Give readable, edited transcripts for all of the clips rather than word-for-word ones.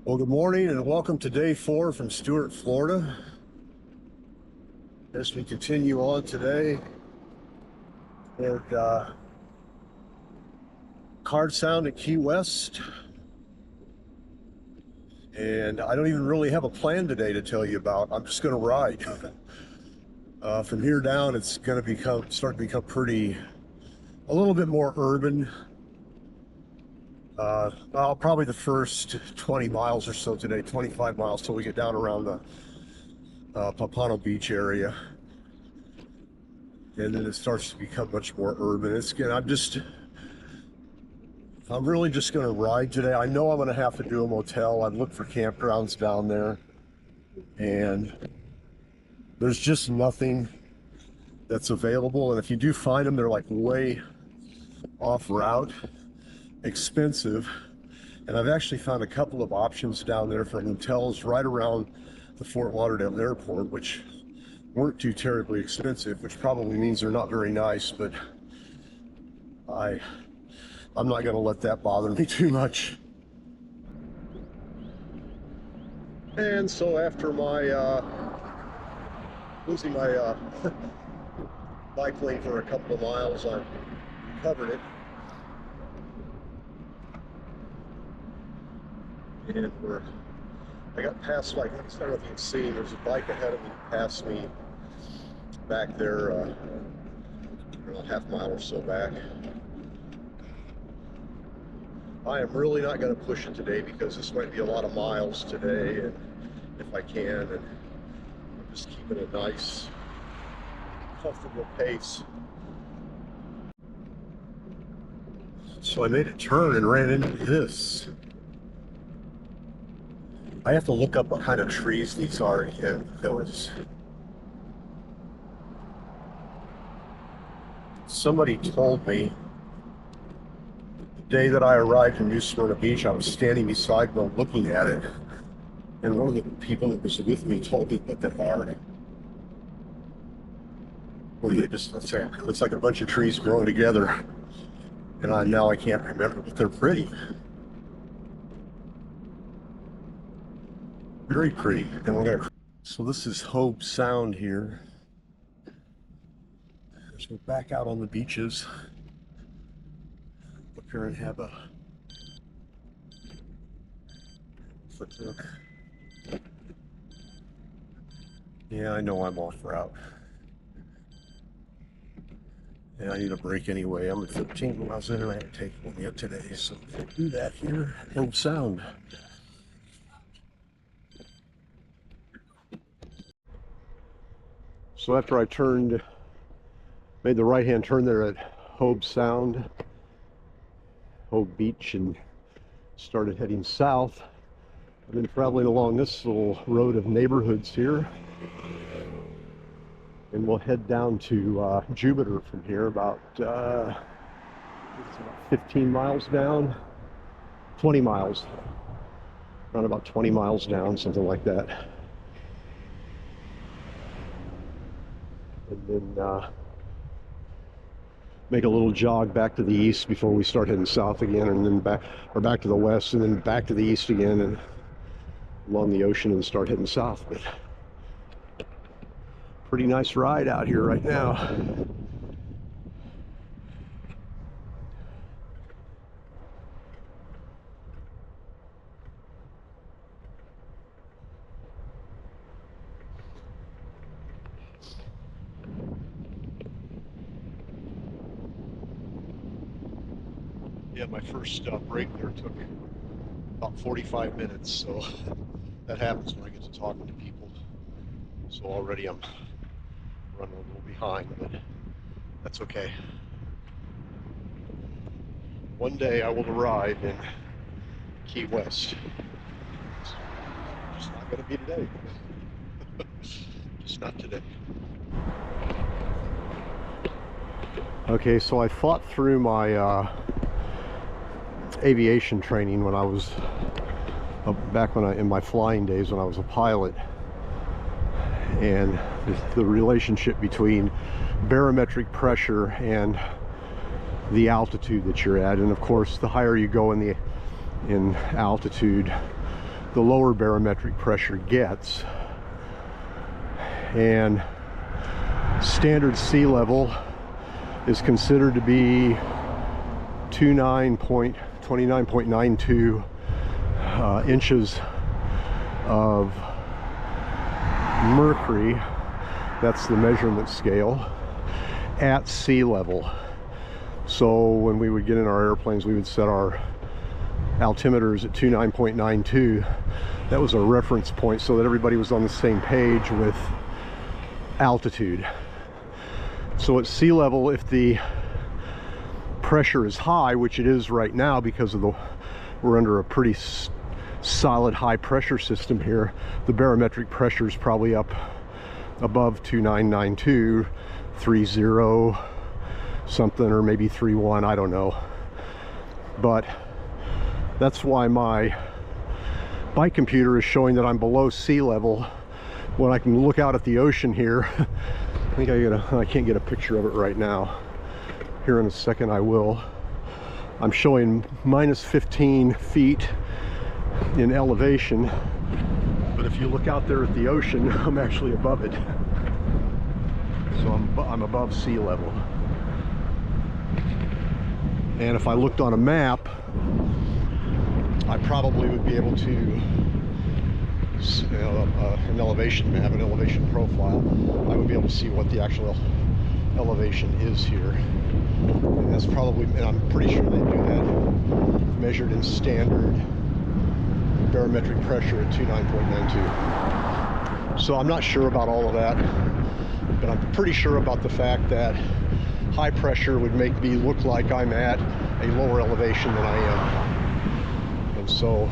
Well, good morning and welcome to day 4 from Stuart, Florida. As we continue on today, and Card Sound at Key West. And I don't even really have a plan today to tell you about. I'm just going to ride. From here down, it's going to start to become a little bit more urban. Probably the first 20 miles or so today, 25 miles till we get down around the Pompano Beach area, and then it starts to become much more urban. I'm really just going to ride today. I know I'm going to have to do a motel. I've looked for campgrounds down there, and there's just nothing that's available. And if you do find them, they're like way off route, expensive. And I've actually found a couple of options down there for hotels right around the Fort Lauderdale airport, which weren't too terribly expensive, which probably means they're not very nice, but I'm not going to let that bother me too much. And so after my losing my bike lane for a couple of miles, I covered it. And I got past, like, I don't know if you can see, there's a bike ahead of me, past me back there, a half mile or so back. I am really not going to push it today because this might be a lot of miles today, and if I can, and I'm just keeping a nice, comfortable pace. So I made a turn and ran into this. I have to look up what kind of trees these are again, because somebody told me the day that I arrived in New Smyrna Beach, I was standing beside one looking at it, and one of the people that was with me told me that they are. Well, it looks like a bunch of trees growing together, and now I can't remember, but they're pretty. Very pretty. So this is Hobe Sound here. So we're back out on the beaches. Up here and have a foot look. Yeah, I know I'm off route. Yeah, I need a break anyway. I'm at 15 miles in and I haven't taken one yet today. So we'll do that here. Hobe Sound. So after I made the right-hand turn there at Hobe Sound, Hobe Beach, and started heading south, I've been traveling along this little road of neighborhoods here, and we'll head down to Jupiter from here, about 15 miles down, 20 miles, around about 20 miles down, something like that. And then make a little jog back to the east before we start heading south again, and then back to the west, and then back to the east again, and along the ocean, and start heading south. But pretty nice ride out here right now. Yeah, my first break there took about 45 minutes, so that happens when I get to talking to people. So already I'm running a little behind, but that's okay. One day I will arrive in Key West. It's just not going to be today. Just not today. Okay, so I fought through my aviation training when I was in my flying days when I was a pilot, and the relationship between barometric pressure and the altitude that you're at, and of course the higher you go in altitude, the lower barometric pressure gets. And standard sea level is considered to be 29.92 inches of mercury. That's the measurement scale at sea level. So when we would get in our airplanes, we would set our altimeters at 29.92. That was a reference point so that everybody was on the same page with altitude. So at sea level, if the pressure is high, which it is right now because of we're under a pretty solid high pressure system here, the barometric pressure is probably up above 2992, 30 something, or maybe 31, I don't know. But that's why my bike computer is showing that I'm below sea level when I can look out at the ocean here. I think I can't get a picture of it right now. Here in a second I will. I'm showing minus 15 feet in elevation, but if you look out there at the ocean, I'm actually above it. So I'm above sea level. And if I looked on a map, I probably would be able to, an elevation map, an elevation profile, I would be able to see what the actual elevation is here. And that's probably, and I'm pretty sure they do that measured in standard barometric pressure at 29.92. So I'm not sure about all of that, but I'm pretty sure about the fact that high pressure would make me look like I'm at a lower elevation than I am. And so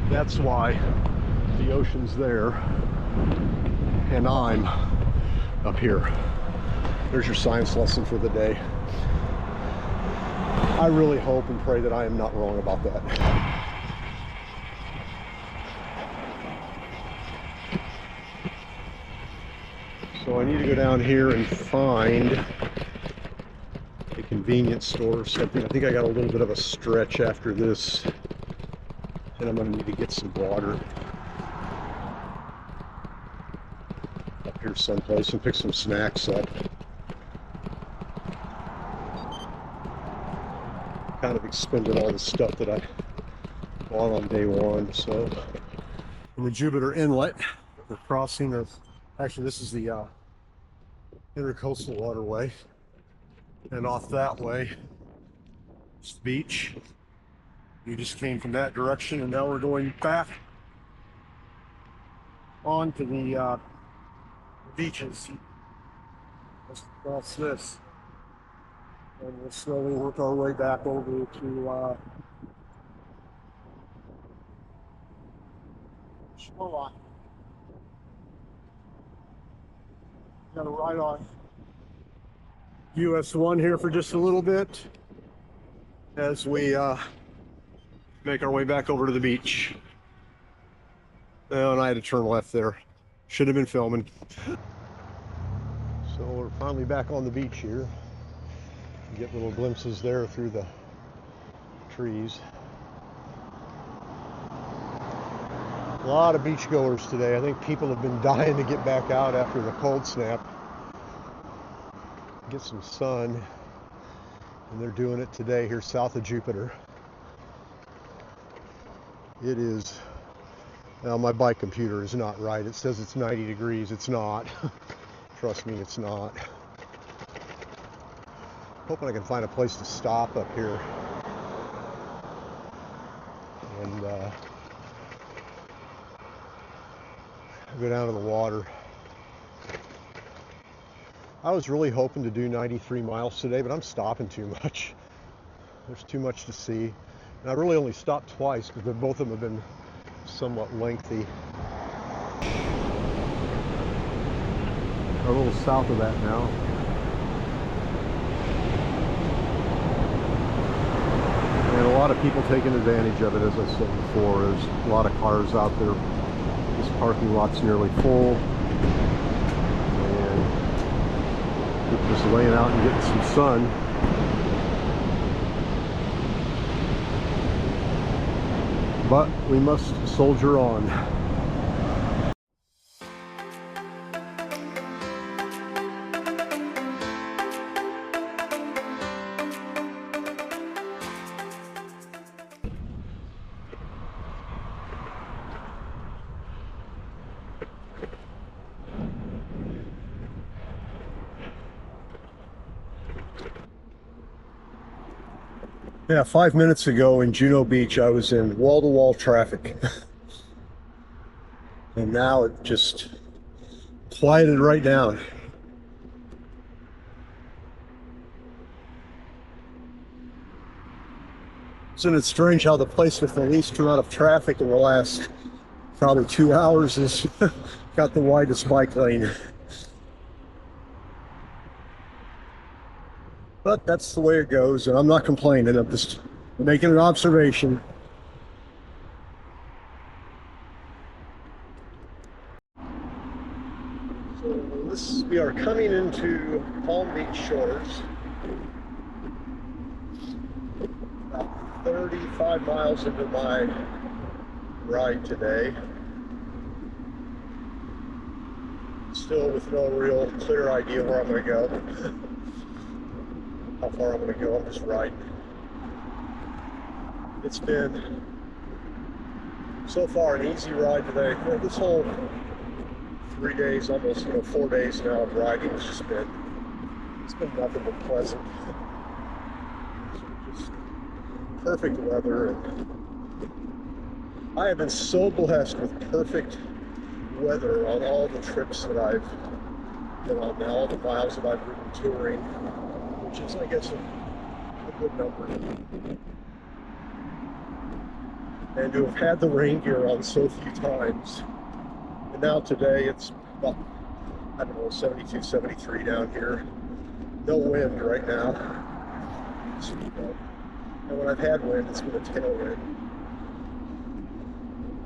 that's why the ocean's there and I'm up here. There's your science lesson for the day. I really hope and pray that I am not wrong about that. So I need to go down here and find a convenience store or something. I think I got a little bit of a stretch after this, and I'm going to need to get some water up here someplace and pick some snacks up. Kind of expended all the stuff that I bought on day one. So in the Jupiter Inlet, we're crossing, or actually this is the intercoastal waterway, and off that way is the beach. We just came from that direction, and now we're going back onto the beaches. Let's cross this, and we'll slowly work our way back over to shoreline. Got to ride on US 1 here for just a little bit as we make our way back over to the beach. And I had to turn left there. Should have been filming. So we're finally back on the beach here. Get little glimpses there through the trees. A lot of beachgoers today. I think people have been dying to get back out after the cold snap, get some sun, and they're doing it today here south of Jupiter. It is, now my bike computer is not right. It says it's 90 degrees. It's not. Trust me, it's not. Hoping I can find a place to stop up here and go down to the water. I was really hoping to do 93 miles today, but I'm stopping too much. There's too much to see. And I really only stopped twice because both of them have been somewhat lengthy. A little south of that now. And a lot of people taking advantage of it, as I said before. There's a lot of cars out there. This parking lot's nearly full. And people just laying out and getting some sun. but we must soldier on. Yeah, 5 minutes ago in Juno Beach, I was in wall-to-wall traffic. And now it just quieted right down. Isn't it strange how the place with the least amount of traffic in the last probably 2 hours has got the widest bike lane? But that's the way it goes, and I'm not complaining. I'm just making an observation. So we are coming into Palm Beach shores. About 35 miles into my ride today. Still with no real clear idea where I'm going to go. How far I'm going to go. I'm just riding. It's been so far an easy ride today. This whole 3 days, almost 4 days now of riding, it's been nothing but pleasant. Just perfect weather, and I have been so blessed with perfect weather on all the trips that I've been on now, all the miles that I've ridden touring, which is, I guess, a good number. And to have had the rain gear on so few times. And now today it's about, I don't know, 72, 73 down here. No wind right now. And when I've had wind, it's been a tailwind.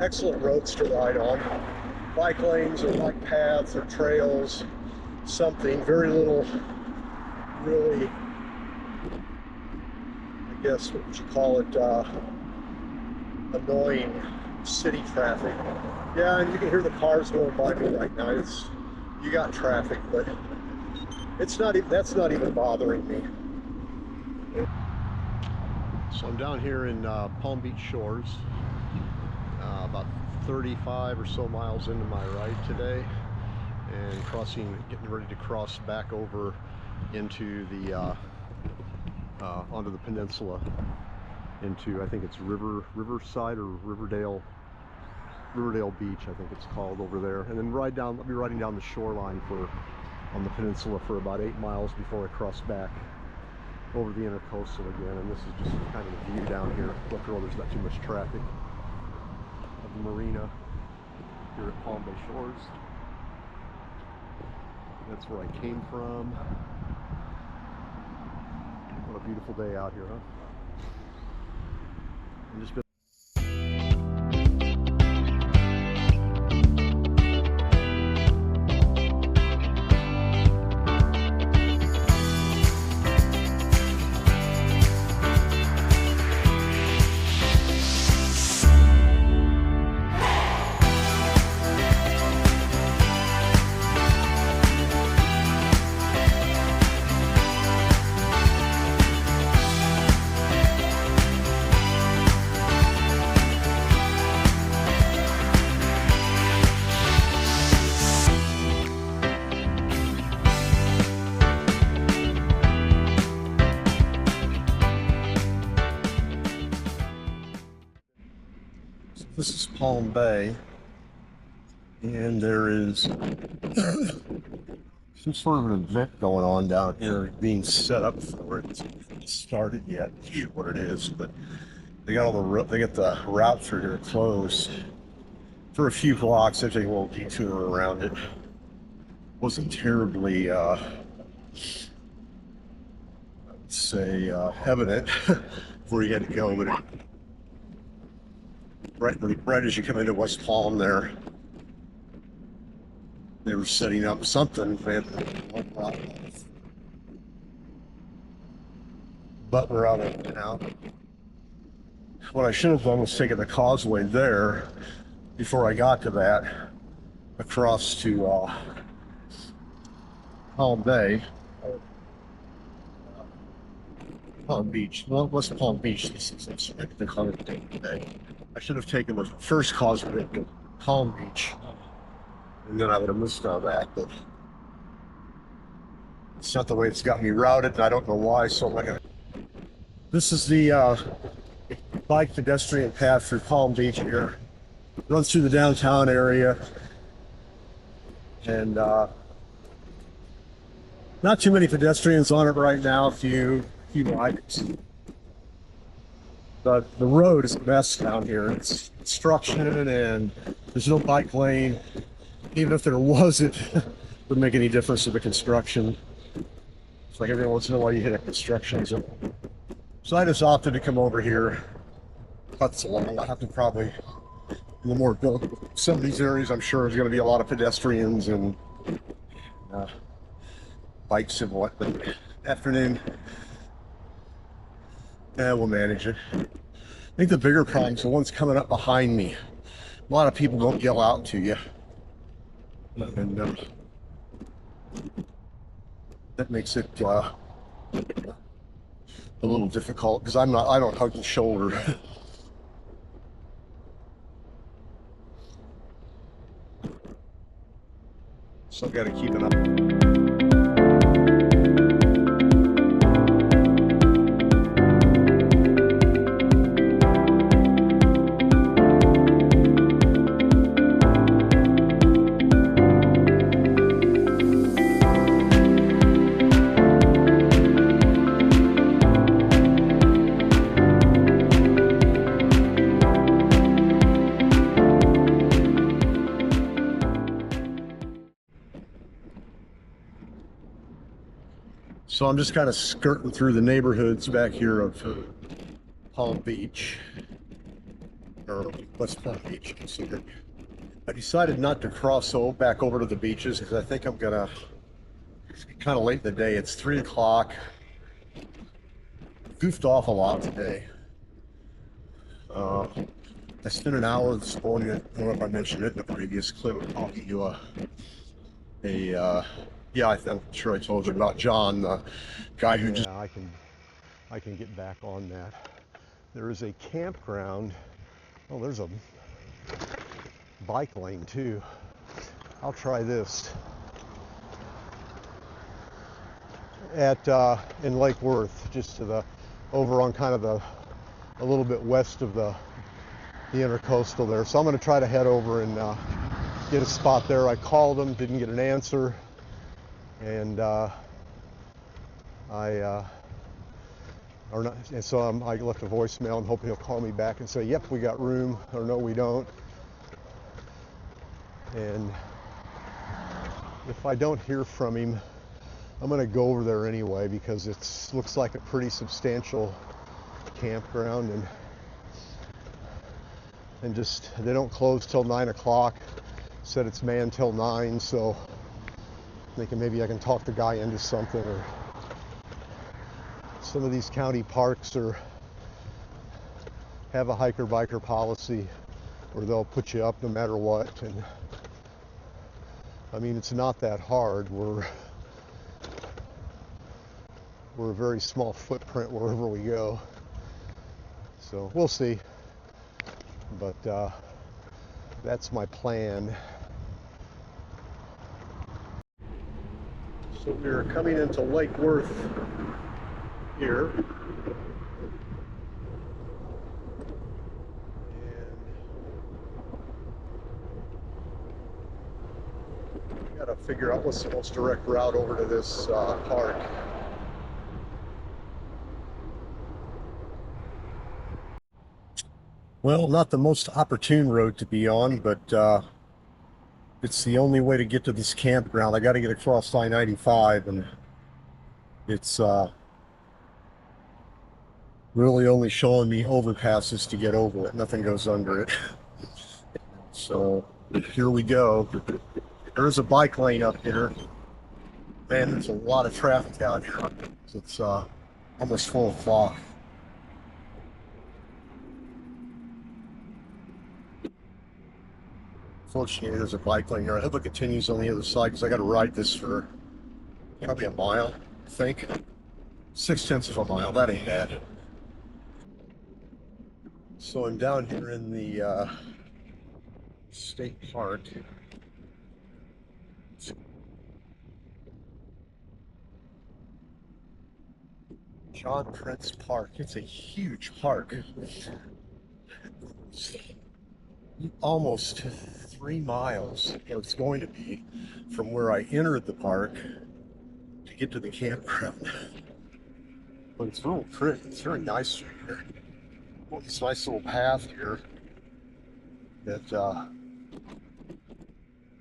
Excellent roads to ride on. Bike lanes or bike paths or trails, something. Very little, really, I guess, what would you call it, annoying city traffic. Yeah, and you can hear the cars going by me right now. You got traffic, but it's not even, that's not even bothering me. So I'm down here in Palm Beach shores, about 35 or so miles into my ride today, and getting ready to cross back over into the onto the peninsula, into, I think it's Riverside or Riverdale Beach, I think it's called over there, and then I'll be riding down the shoreline on the peninsula for about 8 miles before I cross back over the intercoastal again. And this is just kind of the view down here. Luckily there's not too much traffic of the marina here at Palm Bay Shores. That's where I came from. What a beautiful day out here, huh? And just been This is Palm Bay, and there is some sort of an event going on down here being set up for it. It's not started yet. I'm not sure what it is, but they got the route through here closed for a few blocks. They take a little detour around it. Wasn't terribly, I would say, evident where you had to go, but right as you come into West Palm there, they were setting up something. They had but we're out of it now. what I should have done was taken the causeway there before I got to that, across to Palm Bay. Palm Beach. Well, what's Palm Beach? This is the Holiday Bay. I should have taken the first causeway to Palm Beach, and then I would have missed all that. But it's not the way it's got me routed, and I don't know why. So I'm not gonna. This is the bike pedestrian path through Palm Beach here. Runs through the downtown area, and not too many pedestrians on it right now. A few bikes. But the road is a mess down here. It's construction, and there's no bike lane. Even if there was, it wouldn't make any difference to the construction. It's like every once in a while you hit a construction zone. So I just opted to come over here. Cuts along. I have to probably, in the more some of these areas, I'm sure there's going to be a lot of pedestrians and bikes and what. But afternoon, we'll manage it. I think the bigger problem is the ones coming up behind me. A lot of people don't yell out to you, and that makes it a little difficult because I don't hug the shoulder. So I've got to keep it up. So I'm just kind of skirting through the neighborhoods back here of Palm Beach, or West Palm Beach. I decided not to cross back over to the beaches because I think I'm gonna, it's kind of late in the day. It's 3 o'clock. Goofed off a lot today. I spent an hour this morning. I don't know if I mentioned it in the previous clip, talking to yeah, I'm sure I told you about John, the guy who just... I can get back on that. There is a campground. Oh, there's a bike lane too. I'll try this. At in Lake Worth, just to the over on kind of a little bit west of the intercoastal there. So I'm going to try to head over and get a spot there. I called him, didn't get an answer. And I left a voicemail and hoping he'll call me back and say, yep, we got room, or no, we don't. And if I don't hear from him, I'm going to go over there anyway because it looks like a pretty substantial campground, and just they don't close till 9 o'clock. Said it's manned till 9, so thinking maybe I can talk the guy into something. Or some of these county parks have a hiker-biker policy where they'll put you up no matter what. And I mean, it's not that hard. We're a very small footprint wherever we go. So we'll see. But that's my plan. So we're coming into Lake Worth here. And got to figure out what's the most direct route over to this park. Well, not the most opportune road to be on, but it's the only way to get to this campground. I got to get across I-95, and it's really only showing me overpasses to get over it. Nothing goes under it. So here we go. There's a bike lane up here. Man, there's a lot of traffic out here. It's almost 4 o'clock. unfortunately, there's a bike lane here. I hope it continues on the other side because I got to ride this for probably a mile, I think. 0.6 of a mile. That ain't bad. So I'm down here in the state park. John Prince Park. It's a huge park. It's almost 3 miles, or it's going to be, from where I entered the park to get to the campground. But it's real pretty. It's very nice here. Well, this nice little path here that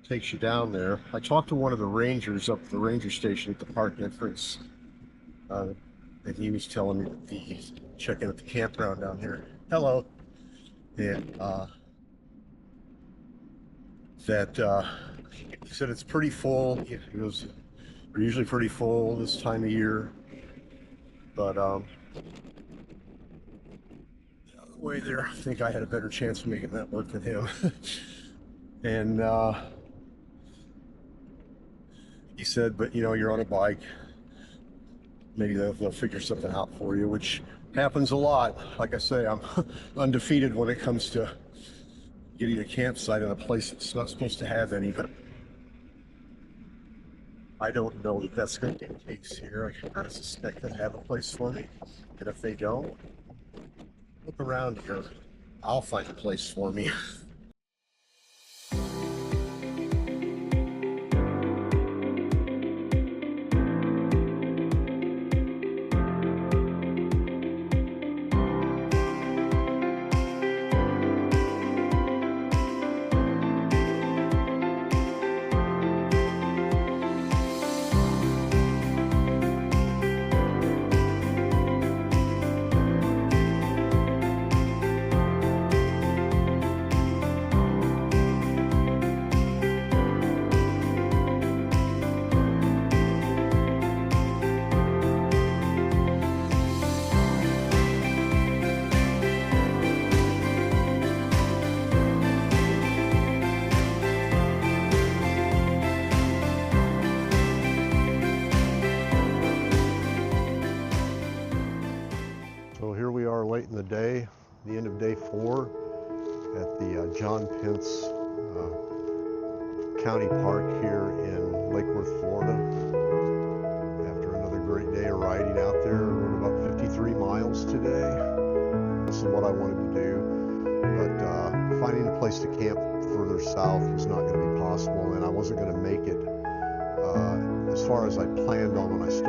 takes you down there. I talked to one of the rangers up at the ranger station at the park entrance, and he was telling me that he's checking at the campground down here. Hello. And he said it's pretty full. He goes, we're usually pretty full this time of year, but the way there, I think I had a better chance of making that work than him. And he said, but you know, you're on a bike, maybe they'll figure something out for you, which happens a lot. Like I say, I'm undefeated when it comes to getting a campsite in a place that's not supposed to have any, but I don't know that that's going to be the case here. I kind of suspect they have a place for me, and if they don't, look around here. I'll find a place for me. So here we are late in the day, the end of day 4 at the John Pence County Park here in Lake Worth, Florida. After another great day of riding out there, I rode about 53 miles today. This is what I wanted to do, but finding a place to camp further south was not going to be possible, and I wasn't going to make it as far as I planned on when I started.